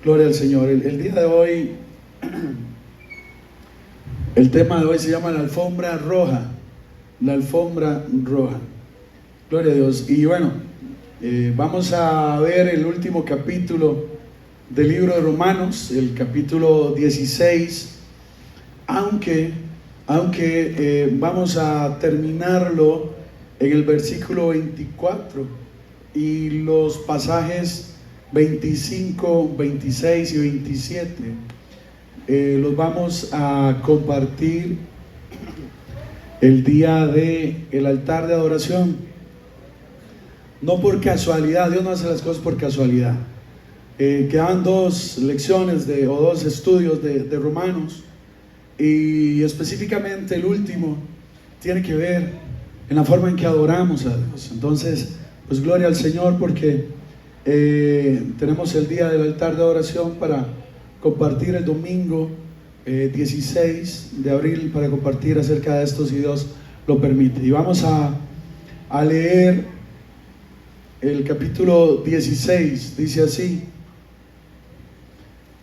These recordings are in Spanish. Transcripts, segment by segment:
Gloria al Señor. El día de hoy, el tema de hoy se llama la alfombra roja. La alfombra roja. Gloria a Dios. Y bueno, vamos a ver el último capítulo del libro de Romanos, el capítulo 16, aunque vamos a terminarlo en el versículo 24 y los pasajes 25, 26 y 27 los vamos a compartir el día del altar de adoración. No por casualidad, Dios no hace las cosas por casualidad. Quedan dos lecciones o dos estudios de Romanos, y específicamente el último tiene que ver en la forma en que adoramos a Dios. Entonces, pues gloria al Señor, porque tenemos el día del altar de adoración para compartir el domingo 16 de abril, para compartir acerca de esto si Dios lo permite. Y vamos a leer el capítulo 16, dice así: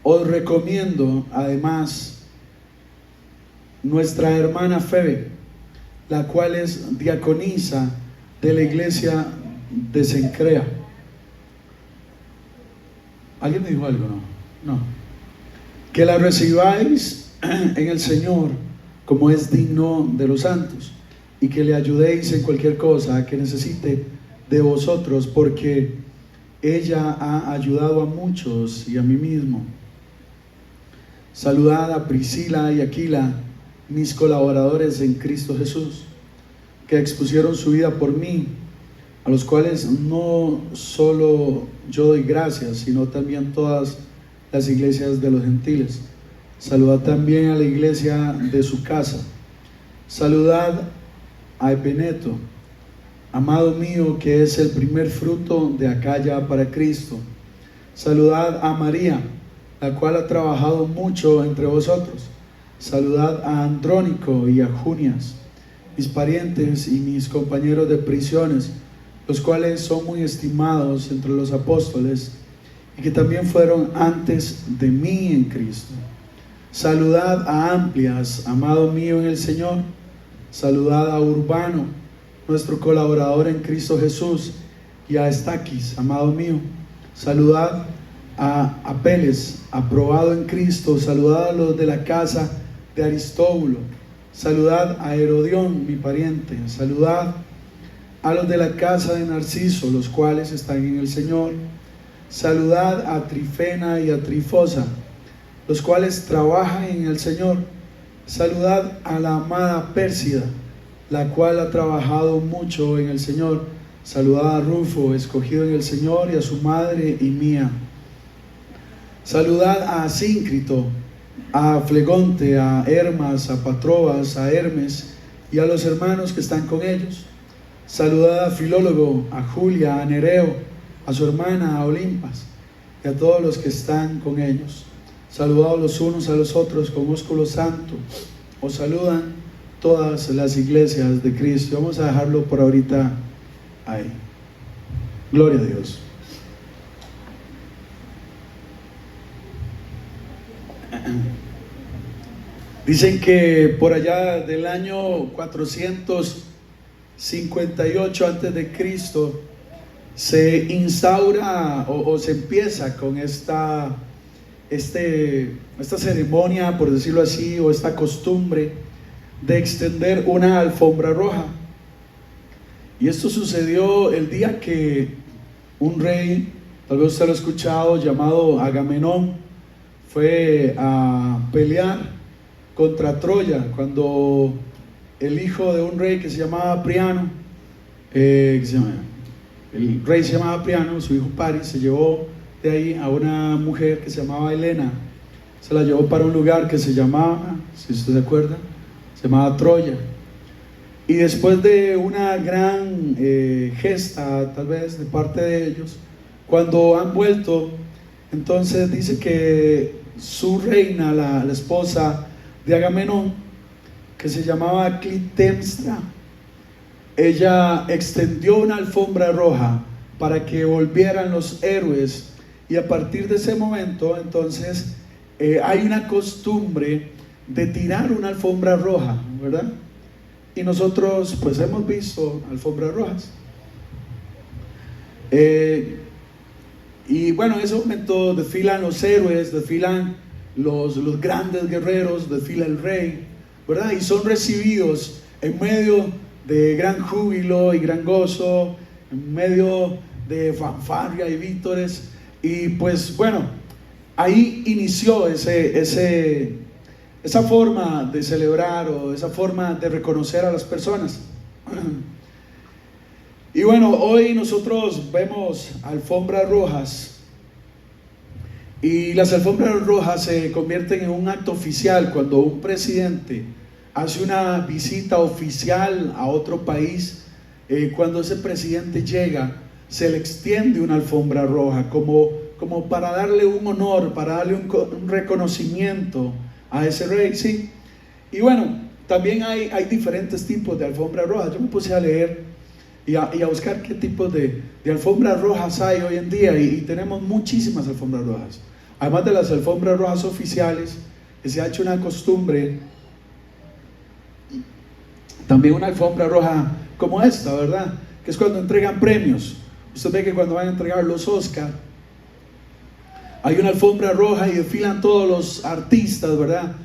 os recomiendo además nuestra hermana Febe, la cual es diaconisa de la iglesia de Cencrea. ¿Alguien me dijo algo? No. Que la recibáis en el Señor como es digno de los santos, y que le ayudéis en cualquier cosa que necesite de vosotros, porque ella ha ayudado a muchos y a mí mismo. Saludad a Priscila y Aquila, mis colaboradores en Cristo Jesús, que expusieron su vida por mí, a los cuales no solo yo doy gracias, sino también todas las iglesias de los gentiles. Saludad también a la iglesia de su casa. Saludad a Epeneto, amado mío, que es el primer fruto de Acaya para Cristo. Saludad a María, la cual ha trabajado mucho entre vosotros. Saludad a Andrónico y a Junias, mis parientes y mis compañeros de prisiones, los cuales son muy estimados entre los apóstoles y que también fueron antes de mí en Cristo. Saludad a Amplias, amado mío en el Señor. Saludad a Urbano, nuestro colaborador en Cristo Jesús, y a Estaquis, amado mío. Saludad a Apeles, aprobado en Cristo. Saludad a los de la casa de Aristóbulo. Saludad a Herodión, mi pariente. Saludad a los de la casa de Narciso, los cuales están en el Señor. Saludad a Trifena y a Trifosa, los cuales trabajan en el Señor. Saludad a la amada Pérsida, la cual ha trabajado mucho en el Señor. Saludad a Rufo, escogido en el Señor, y a su madre y mía. Saludad a Asíncrito, a Flegonte, a Hermas, a Patrobas, a Hermes y a los hermanos que están con ellos. Saludad a Filólogo, a Julia, a Nereo, a su hermana, a Olimpas, y a todos los que están con ellos. Saludados los unos a los otros con ósculo santo. Os saludan todas las iglesias de Cristo. Vamos a dejarlo por ahorita ahí. Gloria a Dios. Dicen que por allá del año 458 antes de Cristo se instaura o se empieza con esta ceremonia, por decirlo así, o esta costumbre de extender una alfombra roja. Y esto sucedió el día que un rey, tal vez usted lo ha escuchado, llamado Agamenón, fue a pelear contra Troya, cuando el hijo de un rey que se llamaba Priamo, el rey se llamaba Priamo, su hijo Paris, se llevó de ahí a una mujer que se llamaba Helena. Se la llevó para un lugar que se llamaba, si usted se acuerda, se llamaba Troya. Y después de una gran gesta, tal vez de parte de ellos, cuando han vuelto, entonces dice que su reina, la esposa de Agamenón, que se llamaba Clitemnestra, ella extendió una alfombra roja para que volvieran los héroes Y a partir de ese momento, entonces, hay una costumbre de tirar una alfombra roja, ¿verdad? Y nosotros, pues, hemos visto alfombras rojas. Y bueno, en ese momento desfilan los héroes, desfilan los grandes guerreros, desfila el rey, ¿verdad? Y son recibidos en medio de gran júbilo y gran gozo, en medio de fanfarria y vítores. Y pues bueno, ahí inició esa forma de celebrar, o esa forma de reconocer a las personas. Y bueno, hoy nosotros vemos alfombras rojas, y las alfombras rojas se convierten en un acto oficial cuando un presidente hace una visita oficial a otro país. Cuando ese presidente llega, se le extiende una alfombra roja como para darle un honor, para darle un reconocimiento a ese rey, ¿sí? Y bueno, también hay diferentes tipos de alfombras rojas. Yo me puse a leer y a buscar qué tipos de alfombras rojas hay hoy en día, y tenemos muchísimas alfombras rojas. Además de las alfombras rojas oficiales, que se ha hecho una costumbre, también una alfombra roja como esta, ¿verdad? Que es cuando entregan premios. Usted ve que cuando van a entregar los Oscar, hay una alfombra roja y desfilan todos los artistas, ¿verdad?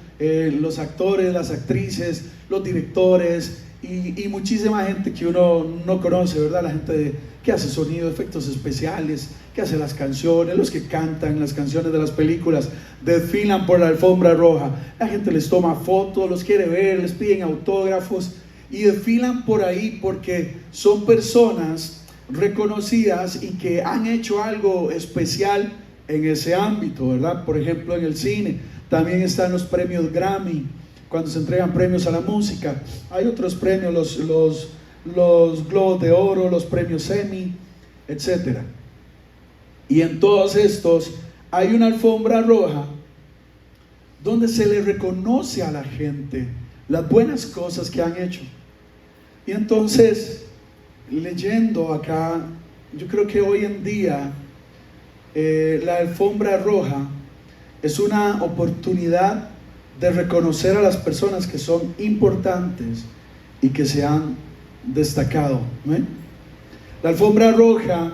Los actores, las actrices, los directores y muchísima gente que uno no conoce, ¿verdad? La gente que hace sonido, efectos especiales, que hace las canciones, los que cantan las canciones de las películas, desfilan por la alfombra roja. La gente les toma fotos, los quiere ver, les piden autógrafos y desfilan por ahí porque son personas reconocidas y que han hecho algo especial en ese ámbito, ¿verdad? Por ejemplo, en el cine también están los premios Grammy, cuando se entregan premios a la música. Hay otros premios, los Globos de Oro, los premios Emmy, etc. Y en todos estos hay una alfombra roja donde se le reconoce a la gente las buenas cosas que han hecho. Y entonces, leyendo acá, yo creo que hoy en día la alfombra roja es una oportunidad de reconocer a las personas que son importantes y que se han destacado, ¿no? La alfombra roja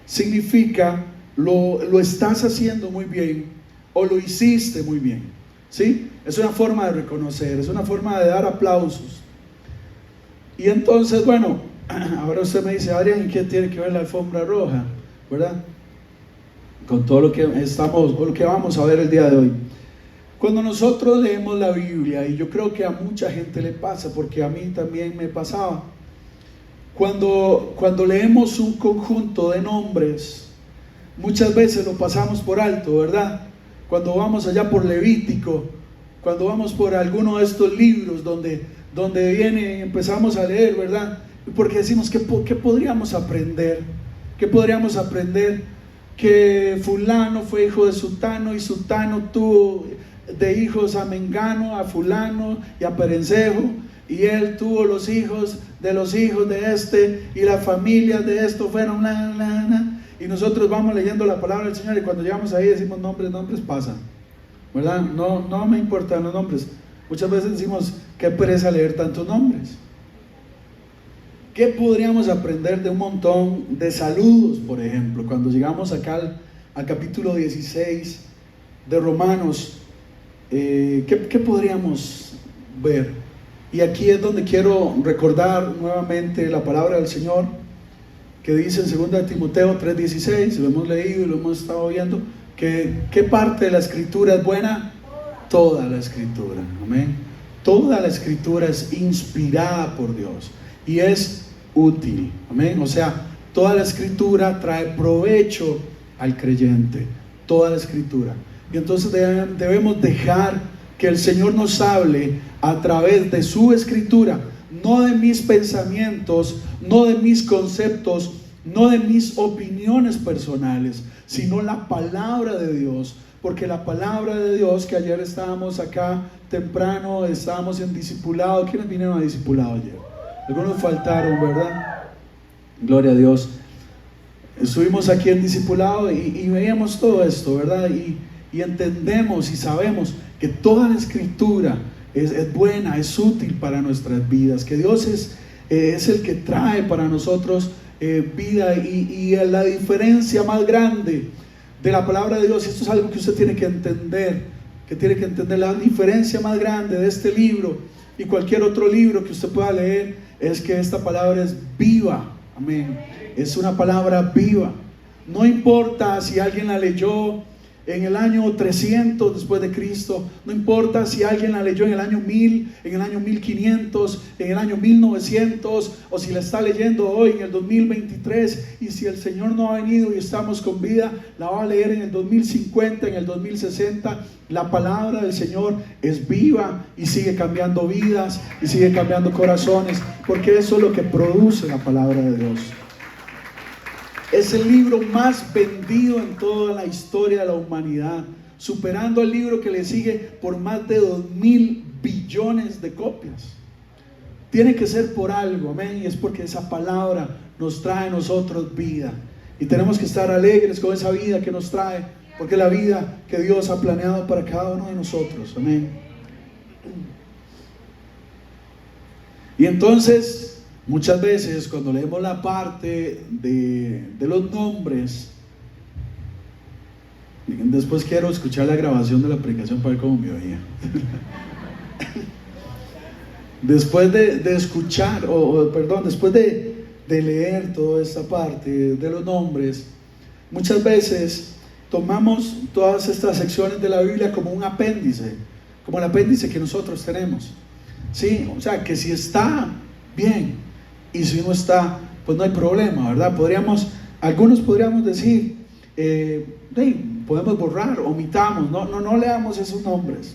significa lo estás haciendo muy bien o lo hiciste muy bien, ¿sí? Es una forma de reconocer, es una forma de dar aplausos. Y entonces, bueno, ahora usted me dice, Adrián, ¿y qué tiene que ver la alfombra roja? ¿Verdad? Con todo lo que vamos a ver el día de hoy. Cuando nosotros leemos la Biblia, y yo creo que a mucha gente le pasa, porque a mí también me pasaba, cuando leemos un conjunto de nombres, muchas veces lo pasamos por alto, ¿verdad? Cuando vamos allá por Levítico, cuando vamos por alguno de estos libros donde viene y empezamos a leer, ¿verdad? Porque decimos, ¿qué podríamos aprender? ¿Qué podríamos aprender? Que fulano fue hijo de sutano, y sutano tuvo de hijos a mengano, a fulano y a perencejo, y él tuvo los hijos de este, y las familias de esto fueron y nosotros vamos leyendo la palabra del Señor, y cuando llegamos ahí decimos nombres pasan, ¿verdad? No me importan los nombres. Muchas veces decimos, qué pereza leer tantos nombres. ¿Qué podríamos aprender de un montón de saludos, por ejemplo? Cuando llegamos acá al capítulo 16 de Romanos, ¿qué podríamos ver? Y aquí es donde quiero recordar nuevamente la palabra del Señor, que dice en 2 Timoteo 3:16, lo hemos leído y lo hemos estado viendo, que ¿qué parte de la Escritura es buena? Toda la Escritura, amén. Toda la Escritura es inspirada por Dios y es útil, amén. O sea, toda la Escritura trae provecho al creyente, toda la Escritura. Y entonces debemos dejar que el Señor nos hable a través de su Escritura, no de mis pensamientos, no de mis conceptos, no de mis opiniones personales, sino la palabra de Dios. Porque la palabra de Dios, que ayer estábamos acá temprano, estábamos en discipulado. ¿Quiénes vinieron a discipulado ayer? Algunos faltaron, ¿verdad? Gloria a Dios. Estuvimos aquí en discipulado y veíamos todo esto, ¿verdad? Y entendemos y sabemos que toda la escritura es buena, es útil para nuestras vidas, que Dios es el que trae para nosotros vida, y la diferencia más grande de la palabra de Dios, y esto es algo que usted tiene que entender, la diferencia más grande de este libro y cualquier otro libro que usted pueda leer, es que esta palabra es viva. Amén. Es una palabra viva. No importa si alguien la leyó en el año 300 después de Cristo, no importa si alguien la leyó en el año 1000, en el año 1500, en el año 1900, o si la está leyendo hoy en el 2023, y si el Señor no ha venido y estamos con vida, la va a leer en el 2050, en el 2060. La palabra del Señor es viva y sigue cambiando vidas y sigue cambiando corazones, porque eso es lo que produce la palabra de Dios. Es el libro más vendido en toda la historia de la humanidad, superando al libro que le sigue por más de 2.000 billones de copias. Tiene que ser por algo, amén, y es porque esa palabra nos trae a nosotros vida, y tenemos que estar alegres con esa vida que nos trae, porque es la vida que Dios ha planeado para cada uno de nosotros, amén. Y entonces, muchas veces cuando leemos la parte de los nombres, después quiero escuchar la grabación de la predicación para ver cómo me oía. Después de escuchar, después de leer toda esta parte de los nombres, muchas veces tomamos todas estas secciones de la Biblia como un apéndice, como el apéndice que nosotros tenemos, ¿sí? O sea, que si está bien, y si no está, pues no hay problema, ¿verdad? Algunos podríamos decir, podemos borrar, omitamos, no leamos esos nombres.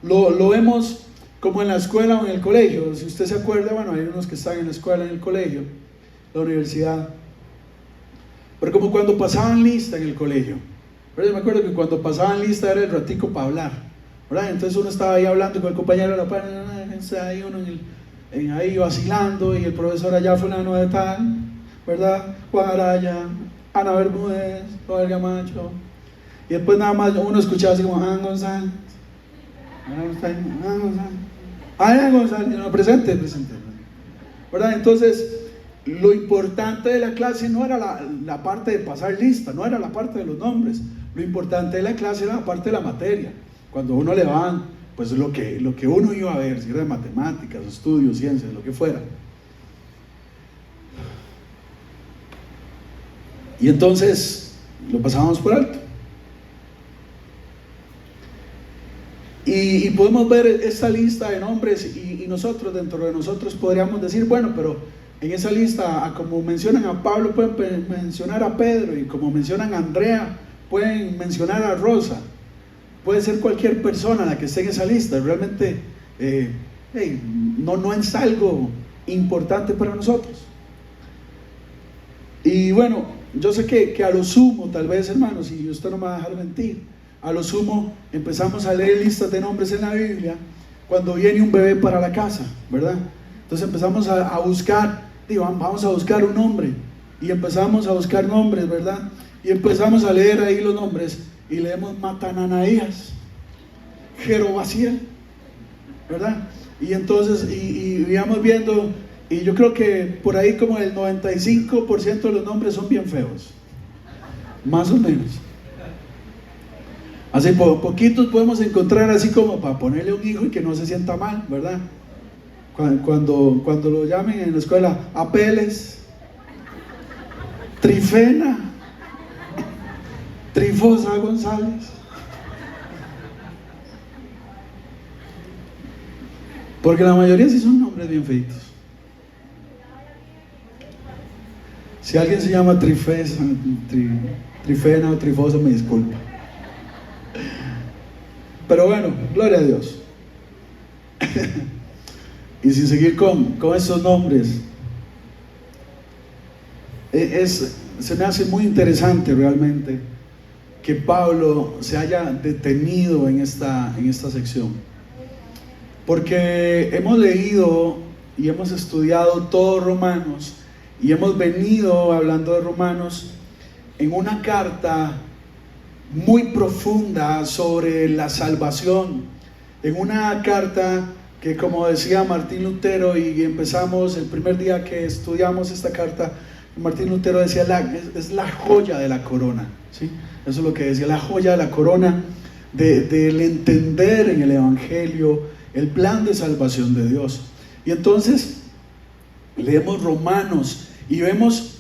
Lo vemos como en la escuela o en el colegio. Si usted se acuerda, bueno, hay unos que están en la escuela, en el colegio, la universidad, pero como cuando pasaban lista en el colegio, pero yo me acuerdo que cuando pasaban lista era el ratico para hablar, ¿verdad? Entonces uno estaba ahí hablando con el compañero de la par, ahí uno ahí vacilando, y el profesor allá fulano de tal, ¿verdad? Juan Araya, Ana Bermúdez, Joel Gamacho, y después nada más uno escuchaba así como Ana González, Ana González, no, presente, ¿verdad? Entonces, lo importante de la clase no era la parte de pasar lista, no era la parte de los nombres. Lo importante de la clase era la parte de la materia. Cuando uno le van, pues lo que uno iba a ver, si era de matemáticas, estudios, ciencias, lo que fuera. Y entonces lo pasábamos por alto. Y podemos ver esta lista de nombres, y nosotros, dentro de nosotros, podríamos decir, bueno, pero en esa lista, como mencionan a Pablo, pueden mencionar a Pedro, y como mencionan a Andrea, pueden mencionar a Rosa. Puede ser cualquier persona la que esté en esa lista. Realmente no es algo importante para nosotros. Y bueno, yo sé que a lo sumo, tal vez, hermanos, y usted no me va a dejar mentir, a lo sumo empezamos a leer listas de nombres en la Biblia cuando viene un bebé para la casa, ¿verdad? Entonces empezamos a buscar, vamos a buscar un nombre, y empezamos a buscar nombres, ¿verdad? Y empezamos a leer ahí los nombres, y leemos Matananaías, Jerobaciel, ¿verdad? Y entonces, y íbamos viendo, y yo creo que por ahí como el 95% de los nombres son bien feos, más o menos. Así poquitos podemos encontrar así como para ponerle un hijo y que no se sienta mal, ¿verdad? Cuando lo llamen en la escuela, Apeles, Trifena, Trifosa González. Porque la mayoría sí son nombres bien feitos. Si alguien se llama Trifena o Trifosa, me disculpa. Pero bueno, gloria a Dios. Y sin seguir con esos nombres, se me hace muy interesante realmente que Pablo se haya detenido en esta sección, porque hemos leído y hemos estudiado todo Romanos, y hemos venido hablando de Romanos, en una carta muy profunda sobre la salvación, en una carta que, como decía Martín Lutero, y empezamos el primer día que estudiamos esta carta, Martín Lutero decía, es la joya de la corona, ¿sí? Eso es lo que decía, la joya de la corona del entender en el Evangelio el plan de salvación de Dios. Y entonces leemos Romanos y vemos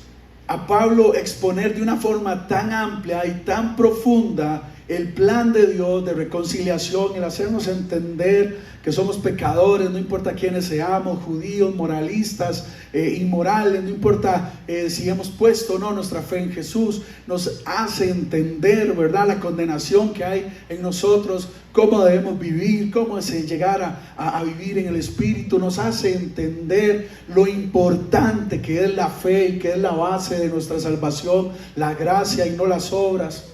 a Pablo exponer de una forma tan amplia y tan profunda el plan de Dios de reconciliación, el hacernos entender que somos pecadores, no importa quiénes seamos, judíos, moralistas, inmorales, no importa si hemos puesto o no nuestra fe en Jesús, nos hace entender, ¿verdad?, la condenación que hay en nosotros, cómo debemos vivir, cómo es llegar a vivir en el Espíritu, nos hace entender lo importante que es la fe y que es la base de nuestra salvación, la gracia y no las obras.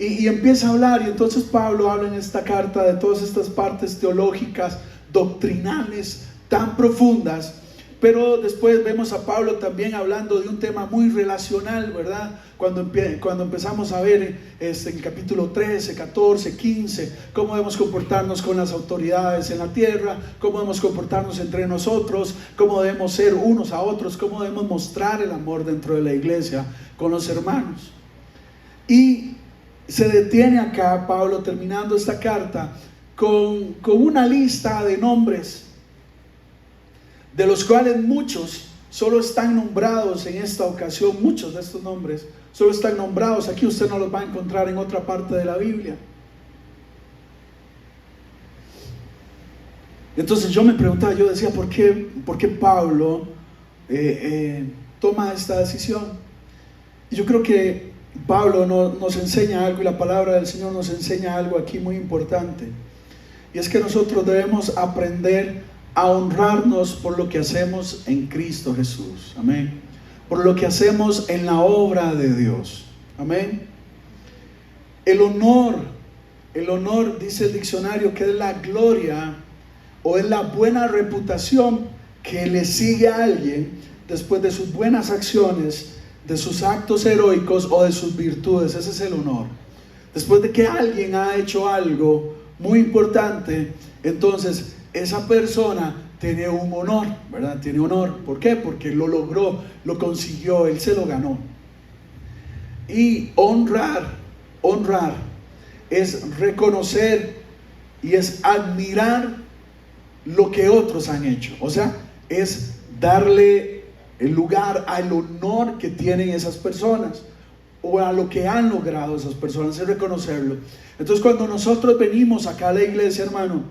Y empieza a hablar, y entonces Pablo habla en esta carta de todas estas partes teológicas, doctrinales, tan profundas, pero después vemos a Pablo también hablando de un tema muy relacional, ¿verdad? Cuando empezamos a ver en capítulo 13, 14, 15, cómo debemos comportarnos con las autoridades en la tierra, cómo debemos comportarnos entre nosotros, cómo debemos ser unos a otros, cómo debemos mostrar el amor dentro de la iglesia con los hermanos. Y se detiene acá Pablo terminando esta carta con una lista de nombres, de los cuales muchos solo están nombrados en esta ocasión. Muchos de estos nombres solo están nombrados aquí, usted no los va a encontrar en otra parte de la Biblia. Entonces yo me preguntaba, yo decía, ¿por qué Pablo toma esta decisión? Y yo creo que Pablo nos enseña algo, y la palabra del Señor nos enseña algo aquí muy importante, y es que nosotros debemos aprender a honrarnos por lo que hacemos en Cristo Jesús, amén, por lo que hacemos en la obra de Dios, amén. El honor, dice el diccionario, que es la gloria o es la buena reputación que le sigue a alguien después de sus buenas acciones, de sus actos heroicos o de sus virtudes. Ese es el honor. Después de que alguien ha hecho algo muy importante, entonces esa persona tiene un honor, ¿verdad? Tiene honor. ¿Por qué? Porque lo logró, lo consiguió, él se lo ganó. Y honrar es reconocer y es admirar lo que otros han hecho. O sea, es darle el lugar al honor que tienen esas personas o a lo que han logrado esas personas, es reconocerlo. Entonces, cuando nosotros venimos acá a la iglesia, hermano,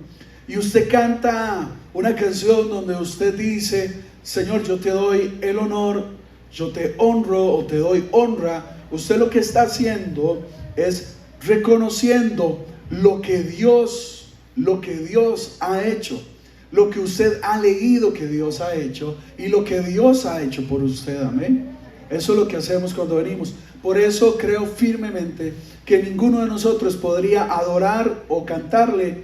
y usted canta una canción donde usted dice: Señor, yo te doy el honor, yo te honro o te doy honra, usted lo que está haciendo es reconociendo lo que Dios ha hecho, lo que usted ha leído que Dios ha hecho y lo que Dios ha hecho por usted, amén. Eso es lo que hacemos cuando venimos. Por eso creo firmemente que ninguno de nosotros podría adorar o cantarle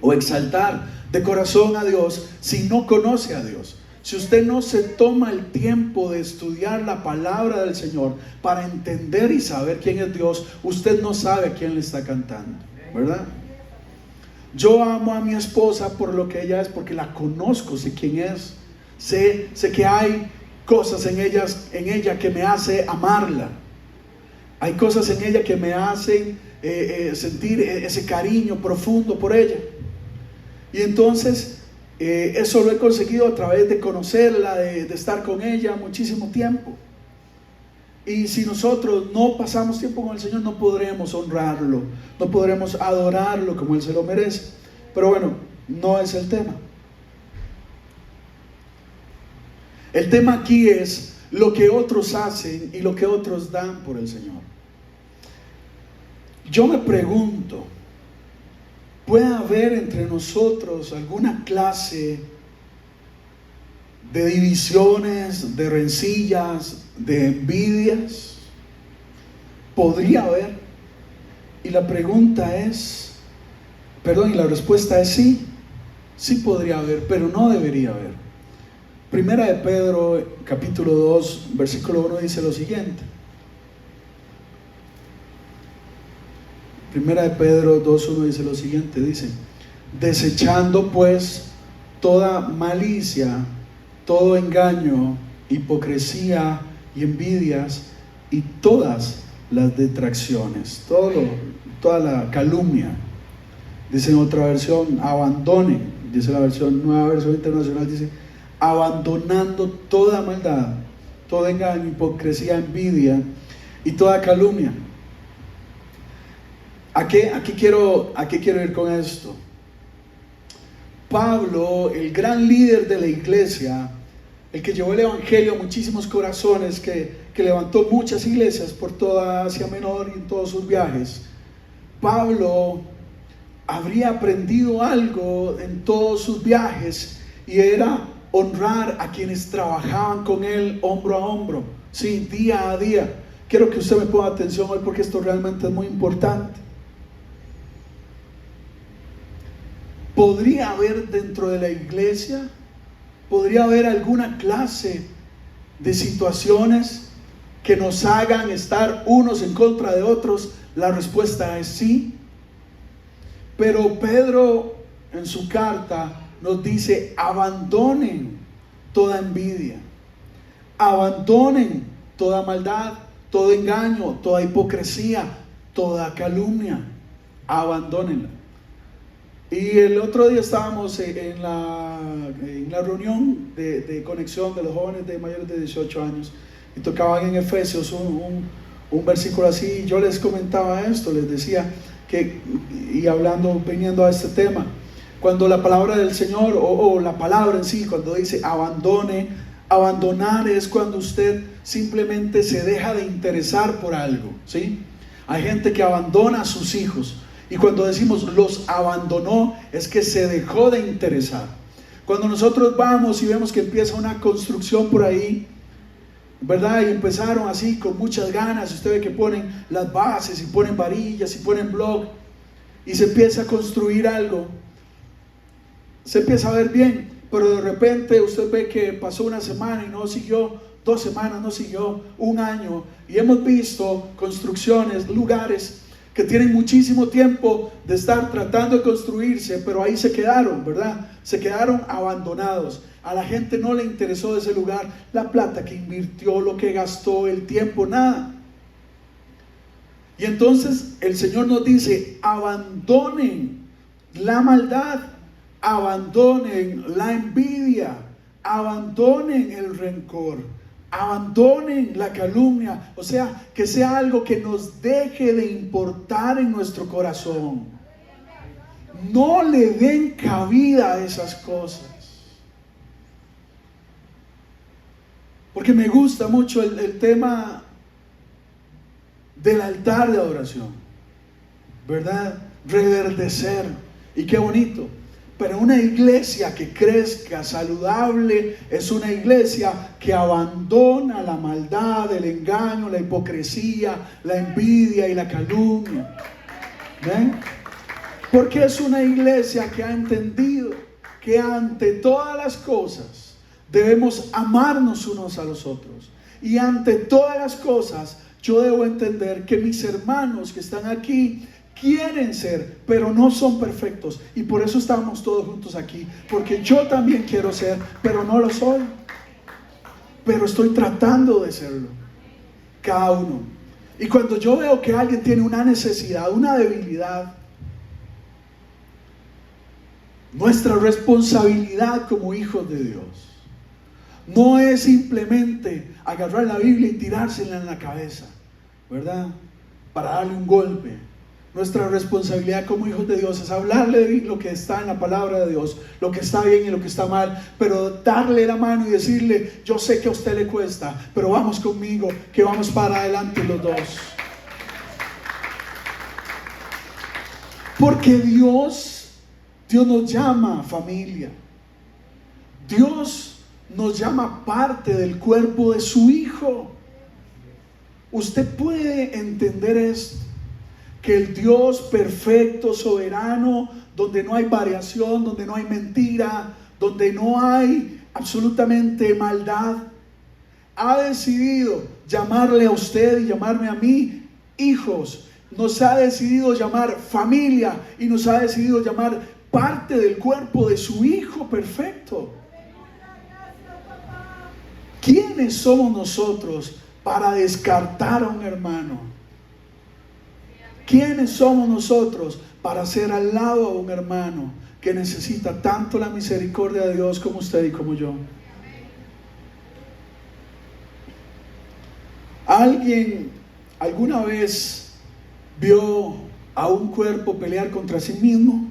o exaltar de corazón a Dios si no conoce a Dios. Si usted no se toma el tiempo de estudiar la palabra del Señor para entender y saber quién es Dios, usted no sabe a quién le está cantando, ¿verdad? Yo amo a mi esposa por lo que ella es, porque la conozco, sé quién es, sé que hay cosas en ella que me hace amarla. Hay cosas en ella que me hacen sentir ese cariño profundo por ella. Y entonces eso lo he conseguido a través de conocerla, de estar con ella muchísimo tiempo. Y si nosotros no pasamos tiempo con el Señor, no podremos honrarlo, no podremos adorarlo como Él se lo merece. Pero bueno, no es el tema. El tema aquí es lo que otros hacen y lo que otros dan por el Señor. Yo me pregunto, ¿puede haber entre nosotros alguna clase de divisiones, de rencillas, de envidias? Podría haber. Y la pregunta es, y la respuesta es sí. Sí podría haber, pero no debería haber. Primera de Pedro, capítulo 2, versículo 1 dice lo siguiente: Primera de Pedro 2:1 dice lo siguiente, dice: desechando pues toda malicia, todo engaño, hipocresía y envidias y todas las detracciones, toda la calumnia. Dice en otra versión, abandonen, dice la nueva versión internacional, dice, abandonando toda maldad, todo engaño, hipocresía, envidia y toda calumnia. ¿A qué quiero ir con esto? Pablo, el gran líder de la iglesia, el que llevó el evangelio a muchísimos corazones, que levantó muchas iglesias por toda Asia Menor y en todos sus viajes, Pablo habría aprendido algo en todos sus viajes, y era honrar a quienes trabajaban con él hombro a hombro, sí, día a día. Quiero que usted me ponga atención hoy, porque esto realmente es muy importante. Podría haber dentro de la iglesia, podría haber alguna clase de situaciones que nos hagan estar unos en contra de otros. La respuesta es sí. Pero Pedro en su carta nos dice: abandonen toda envidia, abandonen toda maldad, todo engaño, toda hipocresía, toda calumnia, abandónenla. Y el otro día estábamos en la reunión de conexión de los jóvenes de mayores de 18 años, y tocaban en Efesios un versículo así. Yo les comentaba esto, les decía que, y viniendo a este tema, cuando la palabra del Señor, o la palabra en sí, cuando dice abandone, abandonar es cuando usted simplemente se deja de interesar por algo, ¿sí? Hay gente que abandona a sus hijos, y cuando decimos los abandonó, es que se dejó de interesar. Cuando nosotros vamos y vemos que empieza una construcción por ahí, ¿verdad? Y empezaron así con muchas ganas, usted ve que ponen las bases y ponen varillas y ponen bloc, y se empieza a construir algo, se empieza a ver bien, pero de repente usted ve que pasó una semana y no siguió, 2 semanas no siguió, 1 año, y hemos visto construcciones, lugares que tienen muchísimo tiempo de estar tratando de construirse, pero ahí se quedaron, ¿verdad? Se quedaron abandonados. A la gente no le interesó de ese lugar, la plata que invirtió, lo que gastó, el tiempo, nada. Y entonces el Señor nos dice: abandonen la maldad, abandonen la envidia, abandonen el rencor, abandonen la calumnia. O sea, que sea algo que nos deje de importar en nuestro corazón. No le den cabida a esas cosas. Porque me gusta mucho el tema del altar de adoración, ¿verdad? Reverdecer, y qué bonito. Pero una iglesia que crezca saludable es una iglesia que abandona la maldad, el engaño, la hipocresía, la envidia y la calumnia. ¿Ven? Porque es una iglesia que ha entendido que ante todas las cosas debemos amarnos unos a los otros. Y ante todas las cosas yo debo entender que mis hermanos que están aquí quieren ser, pero no son perfectos, y por eso estamos todos juntos aquí, porque yo también quiero ser, pero no lo soy, pero estoy tratando de serlo, cada uno. Y cuando yo veo que alguien tiene una necesidad, una debilidad, nuestra responsabilidad como hijos de Dios no es simplemente agarrar la Biblia y tirársela en la cabeza, ¿verdad? Para darle un golpe. Nuestra responsabilidad como hijos de Dios es hablarle de lo que está en la palabra de Dios, lo que está bien y lo que está mal, pero darle la mano y decirle: yo sé que a usted le cuesta, pero vamos conmigo, que vamos para adelante los dos. Porque Dios nos llama familia. Dios nos llama parte del cuerpo de su Hijo. Usted puede entender esto, que el Dios perfecto, soberano, donde no hay variación, donde no hay mentira, donde no hay absolutamente maldad, ha decidido llamarle a usted y llamarme a mí hijos, nos ha decidido llamar familia y nos ha decidido llamar parte del cuerpo de su Hijo perfecto. ¿Quiénes somos nosotros para descartar a un hermano? ¿Quiénes somos nosotros para hacer al lado a un hermano que necesita tanto la misericordia de Dios como usted y como yo? ¿Alguien alguna vez vio a un cuerpo pelear contra sí mismo?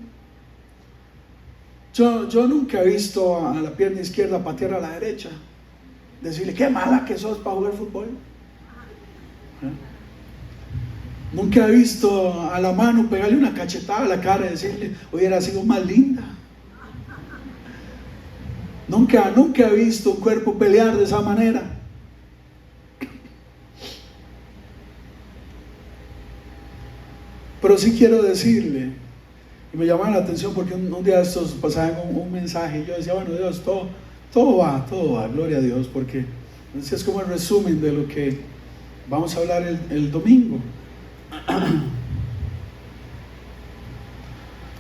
Yo nunca he visto a la pierna izquierda patear a la derecha, decirle qué mala que sos para jugar fútbol. Nunca he visto a la mano pegarle una cachetada a la cara y decirle hubiera sido más linda. Nunca he visto un cuerpo pelear de esa manera. Pero sí quiero decirle, y me llama la atención porque un día estos pasaban un mensaje y yo decía, bueno, Dios, todo va, gloria a Dios, porque ese es como el resumen de lo que vamos a hablar el domingo.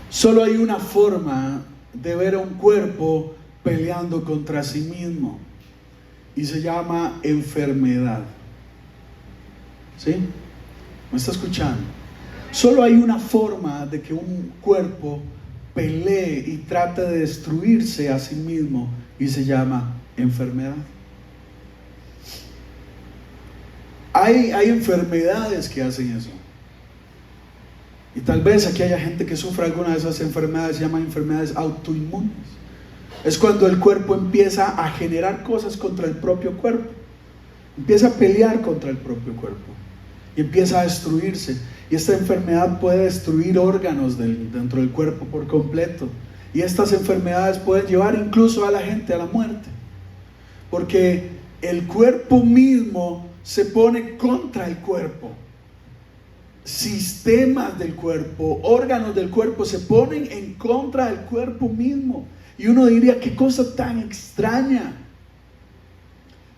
Solo hay una forma de ver a un cuerpo peleando contra sí mismo y se llama enfermedad. ¿Sí? ¿Me está escuchando? Solo hay una forma de que un cuerpo pelee y trate de destruirse a sí mismo y se llama enfermedad. Hay enfermedades que hacen eso. Y tal vez aquí haya gente que sufre alguna de esas enfermedades, se llaman enfermedades autoinmunes. Es cuando el cuerpo empieza a generar cosas contra el propio cuerpo. Empieza a pelear contra el propio cuerpo. Y empieza a destruirse. Y esta enfermedad puede destruir órganos dentro del cuerpo por completo. Y estas enfermedades pueden llevar incluso a la gente a la muerte. Porque el cuerpo mismo se pone contra el cuerpo. Sistemas del cuerpo, órganos del cuerpo se ponen en contra del cuerpo mismo. Y uno diría, qué cosa tan extraña.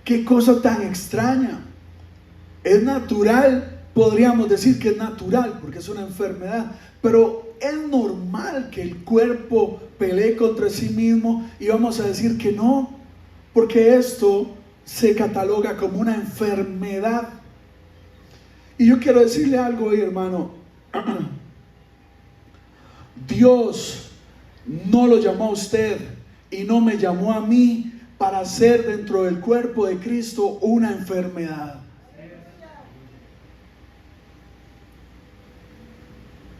Qué cosa tan extraña. Es natural, podríamos decir que es natural porque es una enfermedad, pero es normal que el cuerpo pelee contra sí mismo, y vamos a decir que no, porque esto se cataloga como una enfermedad. Y yo quiero decirle algo hoy, hermano. Dios no lo llamó a usted y no me llamó a mí para hacer dentro del cuerpo de Cristo una enfermedad.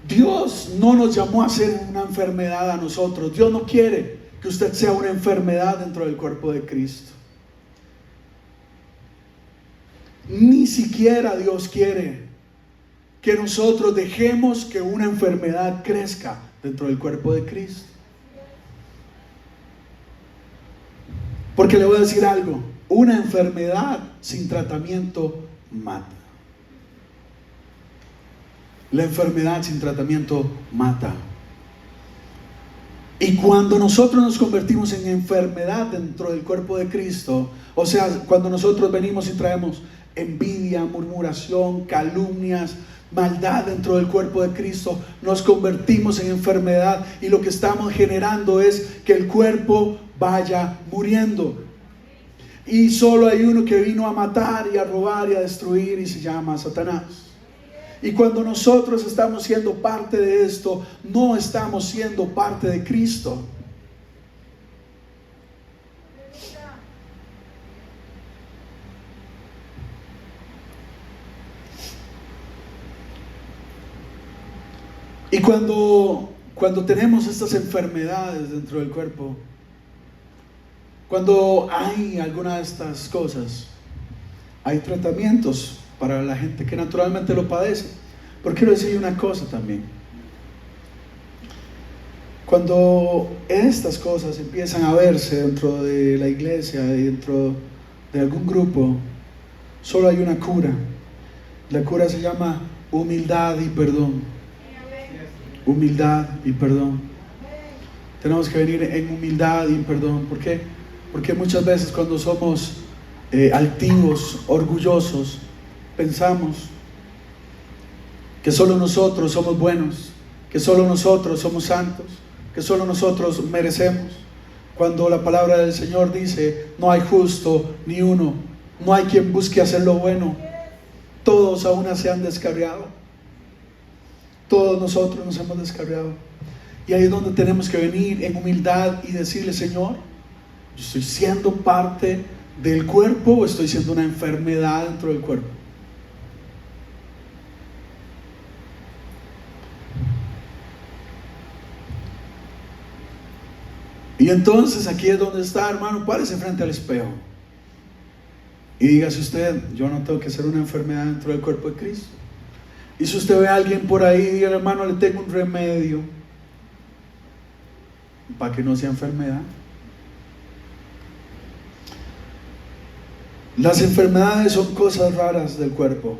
Dios no nos llamó a ser una enfermedad a nosotros. Dios no quiere que usted sea una enfermedad dentro del cuerpo de Cristo. Ni siquiera Dios quiere que nosotros dejemos que una enfermedad crezca dentro del cuerpo de Cristo. Porque le voy a decir algo, una enfermedad sin tratamiento mata. La enfermedad sin tratamiento mata. Y cuando nosotros nos convertimos en enfermedad dentro del cuerpo de Cristo, o sea, cuando nosotros venimos y traemos envidia, murmuración, calumnias, maldad dentro del cuerpo de Cristo, nos convertimos en enfermedad, y lo que estamos generando es que el cuerpo vaya muriendo. Y solo hay uno que vino a matar y a robar y a destruir, y se llama Satanás. Y cuando nosotros estamos siendo parte de esto, no estamos siendo parte de Cristo. Y cuando tenemos estas enfermedades dentro del cuerpo, cuando hay alguna de estas cosas, hay tratamientos para la gente que naturalmente lo padece. Pero quiero decir una cosa también. Cuando estas cosas empiezan a verse dentro de la iglesia, dentro de algún grupo, solo hay una cura. La cura se llama humildad y perdón. Humildad y perdón. Tenemos que venir en humildad y en perdón. ¿Por qué? Porque muchas veces cuando somos altivos, orgullosos, pensamos que solo nosotros somos buenos, que solo nosotros somos santos, que solo nosotros merecemos. Cuando la palabra del Señor dice, no hay justo ni uno, no hay quien busque hacer lo bueno, todos a una se han descarriado, todos nosotros nos hemos descarriado. Y ahí es donde tenemos que venir en humildad y decirle, Señor, yo estoy siendo parte del cuerpo o estoy siendo una enfermedad dentro del cuerpo. Y entonces aquí es donde está, hermano, párese frente al espejo y dígase usted, yo no tengo que ser una enfermedad dentro del cuerpo de Cristo. Y si usted ve a alguien por ahí, diga, hermano, le tengo un remedio para que no sea enfermedad. Las enfermedades son cosas raras del cuerpo.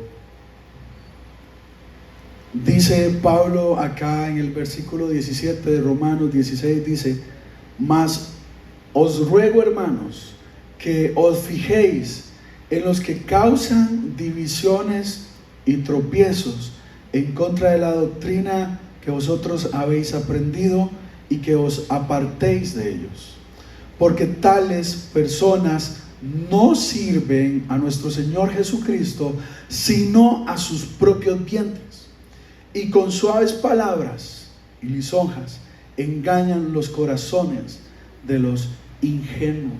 Dice Pablo acá en el versículo 17 de Romanos 16, dice, mas os ruego, hermanos, que os fijéis en los que causan divisiones y tropiezos en contra de la doctrina que vosotros habéis aprendido y que os apartéis de ellos, porque tales personas no sirven a nuestro Señor Jesucristo, sino a sus propios vientres, y con suaves palabras y lisonjas engañan los corazones de los ingenuos.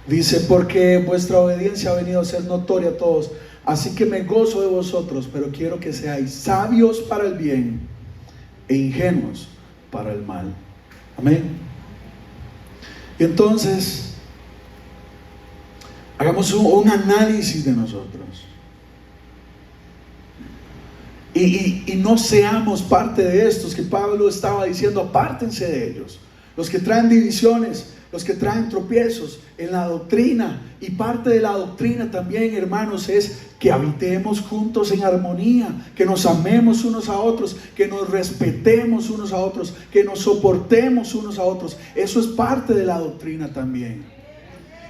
Dice, porque vuestra obediencia ha venido a ser notoria a todos, así que me gozo de vosotros, pero quiero que seáis sabios para el bien e ingenuos para el mal. Amén. Y entonces hagamos un análisis de nosotros y no seamos parte de estos que Pablo estaba diciendo, apártense de ellos, los que traen divisiones, los que traen tropiezos en la doctrina. Y parte de la doctrina también, hermanos, es que habitemos juntos en armonía, que nos amemos unos a otros, que nos respetemos unos a otros, que nos soportemos unos a otros. Eso es parte de la doctrina también.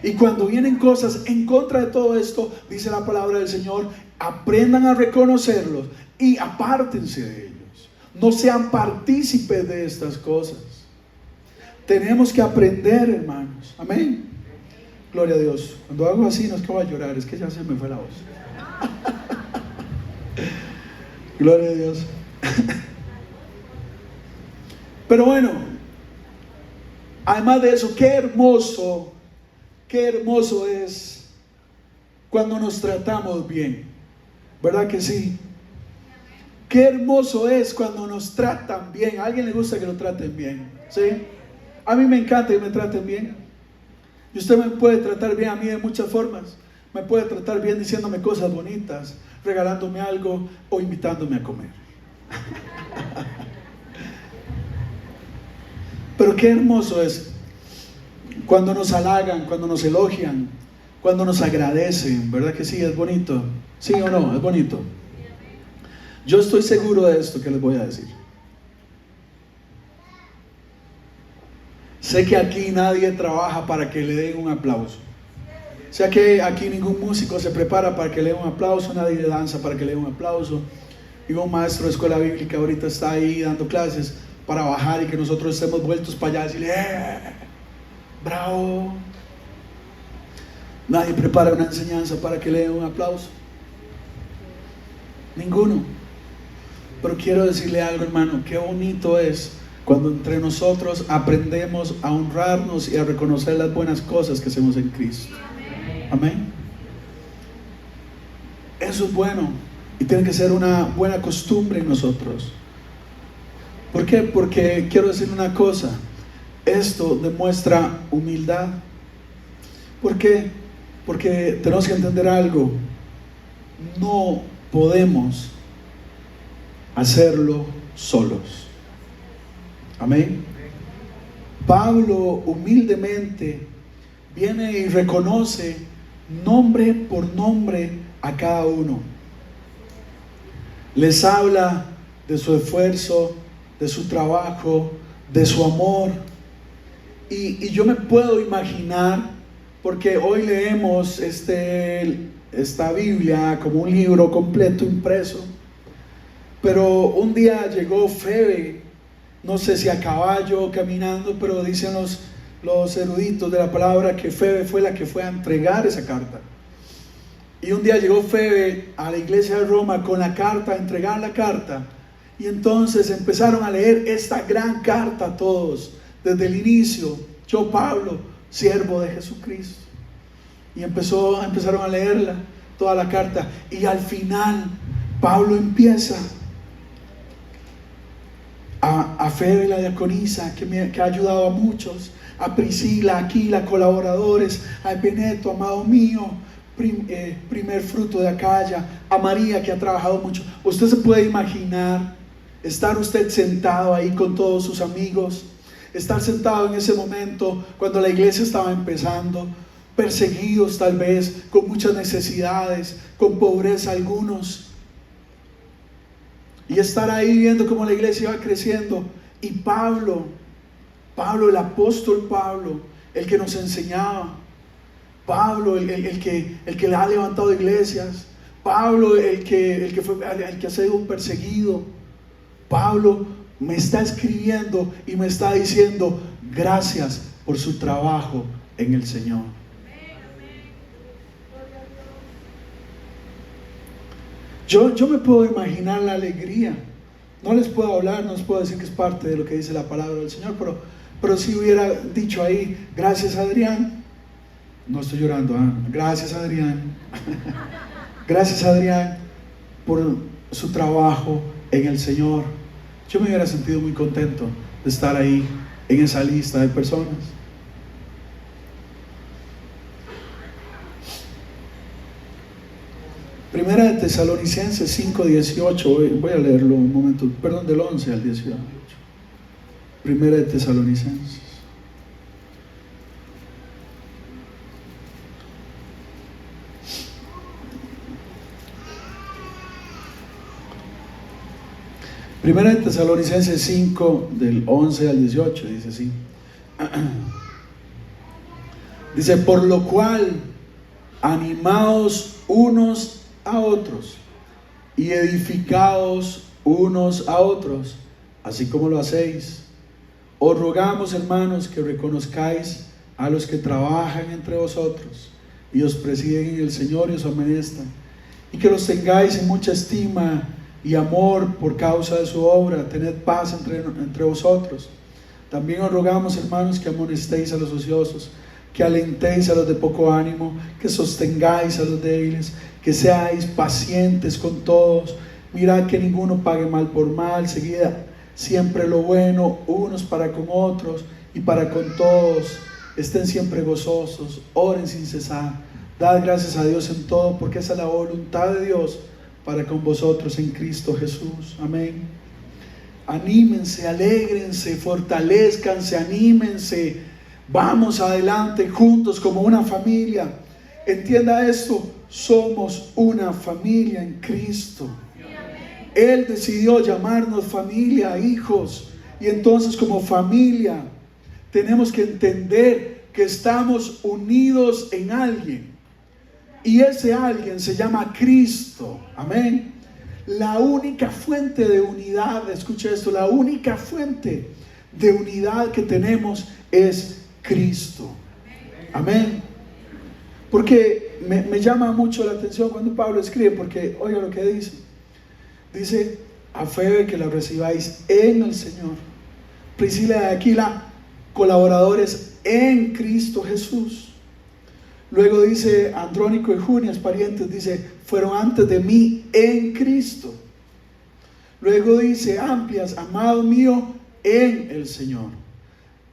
Y cuando vienen cosas en contra de todo esto, dice la palabra del Señor, aprendan a reconocerlos y apártense de ellos. No sean partícipes de estas cosas. Tenemos que aprender, hermanos. Amén. Gloria a Dios. Cuando hago así no es que voy a llorar, es que ya se me fue la voz. Gloria a Dios. Pero bueno, además de eso, qué hermoso es cuando nos tratamos bien. ¿Verdad que sí? Qué hermoso es cuando nos tratan bien. ¿A alguien le gusta que lo traten bien? ¿Sí? A mí me encanta que me traten bien. Y usted me puede tratar bien a mí de muchas formas. Me puede tratar bien diciéndome cosas bonitas, regalándome algo o invitándome a comer. Pero qué hermoso es cuando nos halagan, cuando nos elogian, cuando nos agradecen. ¿Verdad que sí? Es bonito. ¿Sí o no? Es bonito. Yo estoy seguro de esto que les voy a decir. Sé que aquí nadie trabaja para que le den un aplauso. Sé que aquí ningún músico se prepara para que le den un aplauso, nadie danza para que le den un aplauso. Ningún maestro de escuela bíblica ahorita está ahí dando clases para bajar y que nosotros estemos vueltos para allá y decirle, bravo. Nadie prepara una enseñanza para que le den un aplauso. Ninguno. Pero quiero decirle algo, hermano, qué bonito es cuando entre nosotros aprendemos a honrarnos y a reconocer las buenas cosas que hacemos en Cristo. Amén. Eso es bueno y tiene que ser una buena costumbre en nosotros. ¿Por qué? Porque quiero decir una cosa, esto demuestra humildad. ¿Por qué? Porque tenemos que entender algo, no podemos hacerlo solos. Amén. Pablo humildemente viene y reconoce nombre por nombre a cada uno. Les habla de su esfuerzo, de su trabajo, de su amor. Y yo me puedo imaginar, porque hoy leemos esta Biblia como un libro completo impreso. Pero un día llegó Febe, no sé si a caballo o caminando, pero dicen los eruditos de la palabra que Febe fue la que fue a entregar esa carta. Y un día llegó Febe a la iglesia de Roma con la carta, a entregar la carta. Y entonces empezaron a leer esta gran carta todos, desde el inicio. Yo, Pablo, siervo de Jesucristo. Y empezaron a leerla, toda la carta. Y al final, Pablo empieza a Febe, la diaconisa, que ha ayudado a muchos, a Priscila, a Aquila, colaboradores, a Epeneto, amado mío, primer fruto de Acaya, a María, que ha trabajado mucho. Usted se puede imaginar estar usted sentado ahí con todos sus amigos, estar sentado en ese momento cuando la iglesia estaba empezando, perseguidos tal vez, con muchas necesidades, con pobreza algunos, y estar ahí viendo cómo la iglesia iba creciendo. Y Pablo, el apóstol Pablo, el que nos enseñaba, Pablo, el que le ha levantado iglesias, Pablo, el que ha sido un perseguido, Pablo me está escribiendo y me está diciendo gracias por su trabajo en el Señor. Yo me puedo imaginar la alegría. No les puedo hablar, no les puedo decir que es parte de lo que dice la palabra del Señor, pero si hubiera dicho ahí, gracias Adrián, no estoy llorando, gracias Adrián, gracias Adrián por su trabajo en el Señor. Yo me hubiera sentido muy contento de estar ahí en esa lista de personas. Primera de Tesalonicenses 5:18, voy a leerlo un momento, perdón, del 11 al 18. Primera de Tesalonicenses. Primera de Tesalonicenses 5, del 11 al 18, dice así. Dice, por lo cual, animaos unos a otros y edificaos unos a otros, así como lo hacéis. Os rogamos, hermanos, que reconozcáis a los que trabajan entre vosotros y os presiden en el Señor y os amonestan, y que los tengáis en mucha estima y amor por causa de su obra. Tened paz entre vosotros. También os rogamos, hermanos, que amonestéis a los ociosos, que alentéis a los de poco ánimo, que sostengáis a los débiles, que seáis pacientes con todos. Mirad que ninguno pague mal por mal, seguid siempre lo bueno, unos para con otros y para con todos. Estén siempre gozosos, oren sin cesar, dad gracias a Dios en todo, porque esa es la voluntad de Dios para con vosotros en Cristo Jesús. Amén. Anímense, alégrense, fortalezcanse, anímense. Vamos adelante juntos como una familia. Entienda esto, somos una familia en Cristo. Él decidió llamarnos familia, hijos. Y entonces como familia tenemos que entender que estamos unidos en alguien. Y ese alguien se llama Cristo. Amén. La única fuente de unidad, escucha esto, la única fuente de unidad que tenemos es Cristo. Amén. Porque me llama mucho la atención cuando Pablo escribe, porque oiga lo que dice. Dice a Febe que la recibáis en el Señor. Priscila y Aquila, colaboradores en Cristo Jesús. Luego dice Andrónico y Junias, parientes, dice, fueron antes de mí en Cristo. Luego dice Amplias, amado mío en el Señor.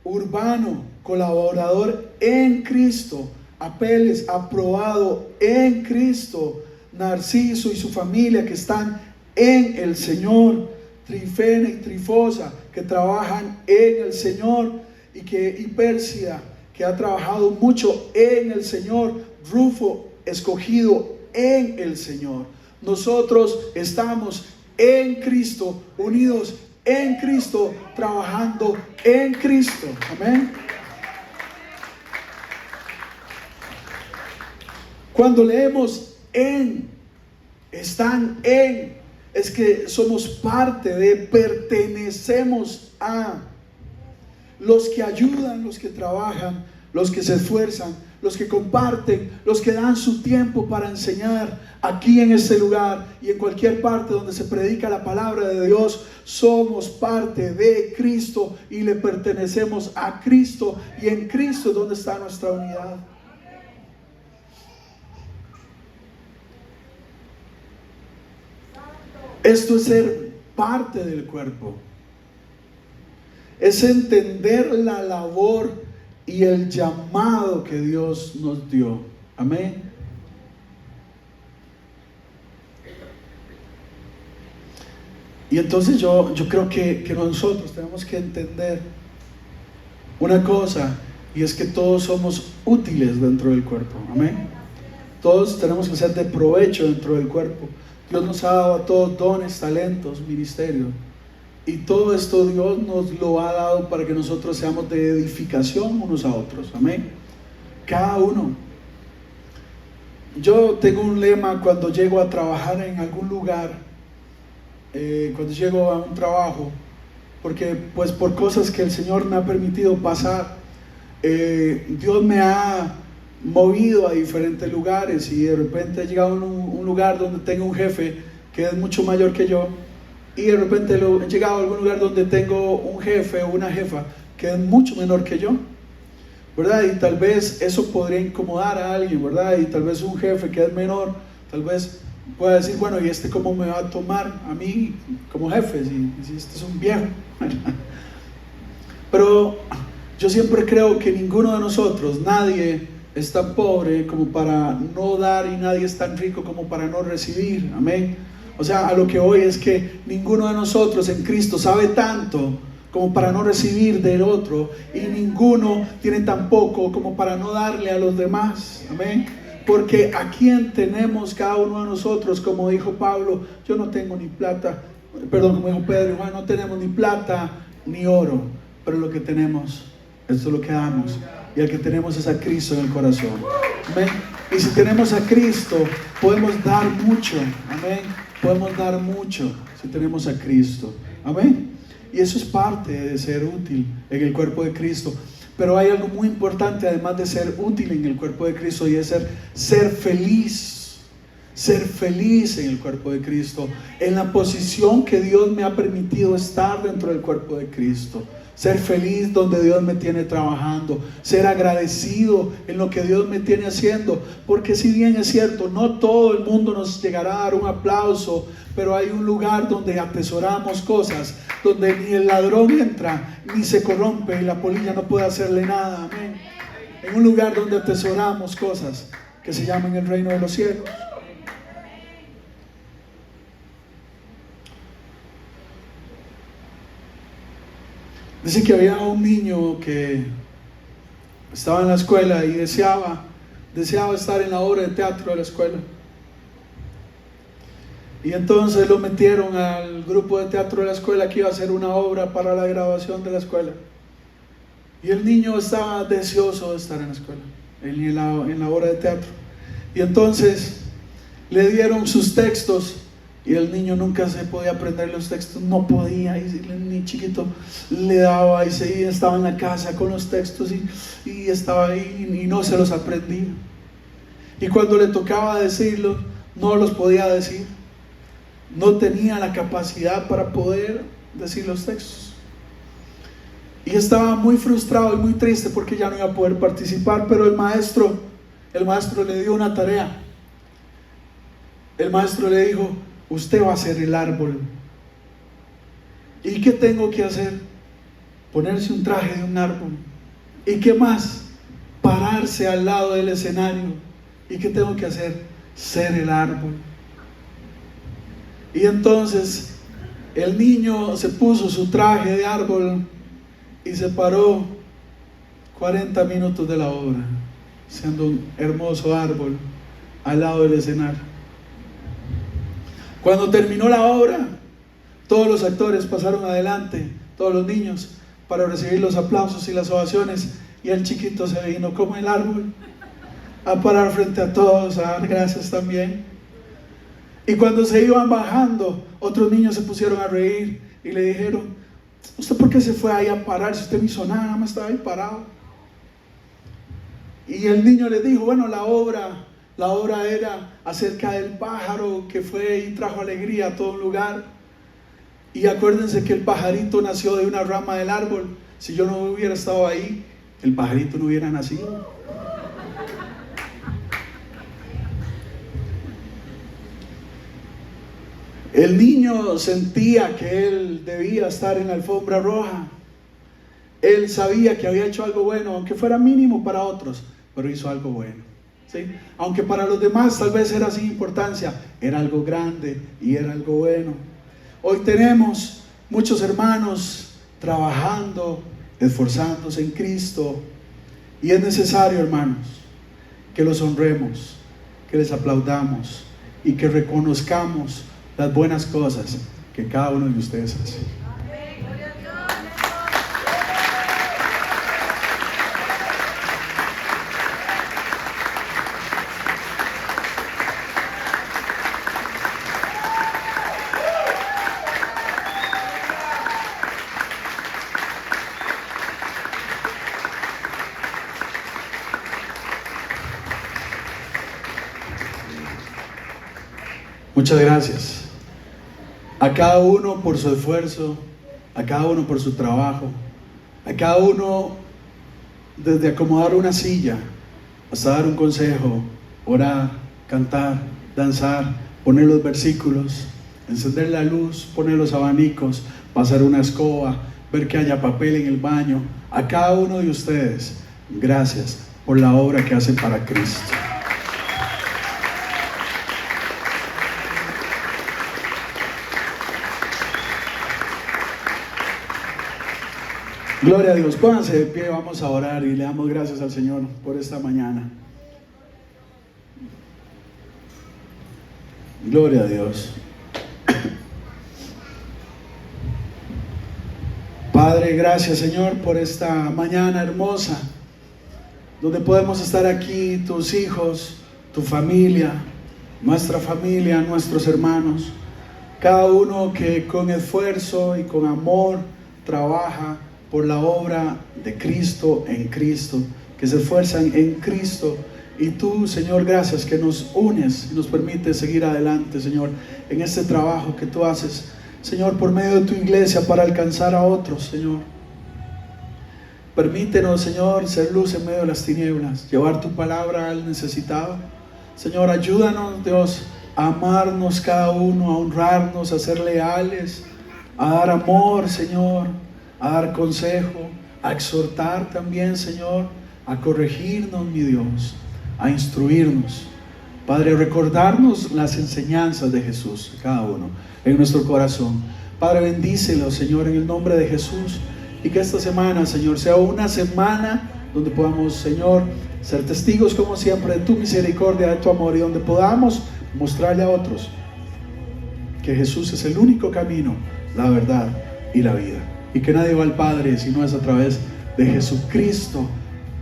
Urbano, colaborador en Cristo. Apeles, aprobado en Cristo. Narciso y su familia que están en el Señor. Trifena y Trifosa que trabajan en el Señor. Y Pérsida que ha trabajado mucho en el Señor. Rufo, escogido en el Señor. Nosotros estamos en Cristo, unidos en Cristo, trabajando en Cristo. Amén. Cuando leemos en, están en, es que somos parte de, pertenecemos a. Los que ayudan, los que trabajan, los que se esfuerzan, los que comparten, los que dan su tiempo para enseñar aquí en este lugar y en cualquier parte donde se predica la palabra de Dios, somos parte de Cristo y le pertenecemos a Cristo, y en Cristo es donde está nuestra unidad. Esto es ser parte del cuerpo. Es entender la labor y el llamado que Dios nos dio. Amén. Y entonces yo creo que nosotros tenemos que entender una cosa, y es que todos somos útiles dentro del cuerpo. Amén. Todos tenemos que ser de provecho dentro del cuerpo. Dios nos ha dado a todos dones, talentos, ministerios. Y todo esto Dios nos lo ha dado para que nosotros seamos de edificación unos a otros. Amén. Cada uno. Yo tengo un lema cuando llego a trabajar en algún lugar, cuando llego a un trabajo, porque pues por cosas que el Señor me ha permitido pasar, Dios me ha movido a diferentes lugares, y de repente he llegado a un lugar donde tengo un jefe que es mucho mayor que yo, y de repente he llegado a algún lugar donde tengo un jefe o una jefa que es mucho menor que yo, ¿verdad? Y tal vez eso podría incomodar a alguien, ¿verdad? Y tal vez un jefe que es menor, tal vez pueda decir, bueno, ¿y este cómo me va a tomar a mí como jefe? Si este es un viejo. Pero yo siempre creo que ninguno de nosotros, nadie es tan pobre como para no dar, y nadie es tan rico como para no recibir. Amén. O sea, a lo que voy es que ninguno de nosotros en Cristo sabe tanto como para no recibir del otro, y ninguno tiene tan poco como para no darle a los demás. Amén. Porque a quién tenemos cada uno de nosotros, como dijo Pablo, yo no tengo ni plata, perdón, como dijo Pedro, no tenemos ni plata ni oro, pero lo que tenemos, esto es lo que damos, y el que tenemos es a Cristo en el corazón. Amén. Y si tenemos a Cristo, podemos dar mucho. Amén. Podemos dar mucho si tenemos a Cristo. Amén. Y eso es parte de ser útil en el cuerpo de Cristo. Pero hay algo muy importante además de ser útil en el cuerpo de Cristo, y es ser feliz. Ser feliz en el cuerpo de Cristo, en la posición que Dios me ha permitido estar dentro del cuerpo de Cristo. Ser feliz donde Dios me tiene trabajando, ser agradecido en lo que Dios me tiene haciendo, porque si bien es cierto, no todo el mundo nos llegará a dar un aplauso, pero hay un lugar donde atesoramos cosas, donde ni el ladrón entra, ni se corrompe, y la polilla no puede hacerle nada. Amén. En un lugar donde atesoramos cosas que se llaman el reino de los cielos. Dice que había un niño que estaba en la escuela y deseaba estar en la obra de teatro de la escuela. Y entonces lo metieron al grupo de teatro de la escuela que iba a hacer una obra para la graduación de la escuela. Y el niño estaba deseoso de estar en la escuela, en la obra de teatro. Y entonces le dieron sus textos, y el niño nunca se podía aprender los textos, no podía, y ni chiquito le daba, y estaba en la casa con los textos y estaba ahí y no se los aprendía. Y cuando le tocaba decirlos, no los podía decir, no tenía la capacidad para poder decir los textos. Y estaba muy frustrado y muy triste porque ya no iba a poder participar. Pero el maestro le dio una tarea. El maestro le dijo: usted va a ser el árbol. ¿Y qué tengo que hacer? Ponerse un traje de un árbol. ¿Y qué más? Pararse al lado del escenario. ¿Y qué tengo que hacer? Ser el árbol. Y entonces el niño se puso su traje de árbol y se paró 40 minutos de la obra, siendo un hermoso árbol al lado del escenario. Cuando terminó la obra, todos los actores pasaron adelante, todos los niños, para recibir los aplausos y las ovaciones, y el chiquito se vino como el árbol. a parar frente a todos, a dar gracias también. Y cuando se iban bajando, otros niños se pusieron a reír y le dijeron: ¿usted por qué se fue ahí a parar si usted no hizo nada más estaba ahí parado? Y el niño le dijo: bueno, la obra era acerca del pájaro que fue y trajo alegría a todo un lugar. Y acuérdense que el pajarito nació de una rama del árbol. Si yo no hubiera estado ahí, el pajarito no hubiera nacido. El niño sentía que él debía estar en la alfombra roja. Él sabía que había hecho algo bueno, aunque fuera mínimo para otros, pero hizo algo bueno, ¿sí? Aunque para los demás tal vez era sin importancia, era algo grande y era algo bueno. Hoy tenemos muchos hermanos trabajando, esforzándose en Cristo, y es necesario, hermanos, que los honremos, que les aplaudamos y que reconozcamos las buenas cosas que cada uno de ustedes hace. Muchas gracias a cada uno por su esfuerzo, a cada uno por su trabajo, a cada uno desde acomodar una silla hasta dar un consejo, orar, cantar, danzar, poner los versículos, encender la luz, poner los abanicos, pasar una escoba, ver que haya papel en el baño. A cada uno de ustedes, gracias por la obra que hacen para Cristo. Gloria a Dios. Pónganse de pie, vamos a orar y le damos gracias al Señor por esta mañana. Gloria a Dios. Padre, gracias, Señor, por esta mañana hermosa, donde podemos estar aquí, tus hijos, tu familia, nuestros hermanos, cada uno que con esfuerzo y con amor trabaja por la obra de Cristo en Cristo, que se esfuerzan en Cristo. Y tú, Señor, gracias que nos unes y nos permites seguir adelante, Señor, en este trabajo que tú haces, Señor, por medio de tu iglesia para alcanzar a otros, Señor. Permítenos, Señor, ser luz en medio de las tinieblas, llevar tu palabra al necesitado. Señor, ayúdanos, Dios, a amarnos cada uno, a honrarnos, a ser leales, a dar amor, Señor, a dar consejo, a exhortar también, Señor, a corregirnos, mi Dios, a instruirnos. Padre, recordarnos las enseñanzas de Jesús, cada uno, en nuestro corazón. Padre, bendícelo, Señor, en el nombre de Jesús. Y que esta semana, Señor, sea una semana donde podamos, Señor, ser testigos como siempre de tu misericordia, de tu amor, y donde podamos mostrarle a otros que Jesús es el único camino, la verdad y la vida. Y que nadie va al Padre si no es a través de Jesucristo,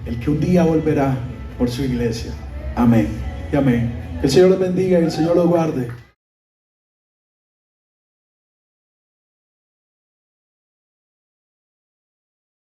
el que un día volverá por su iglesia. Amén y amén. Que el Señor los bendiga y el Señor los guarde.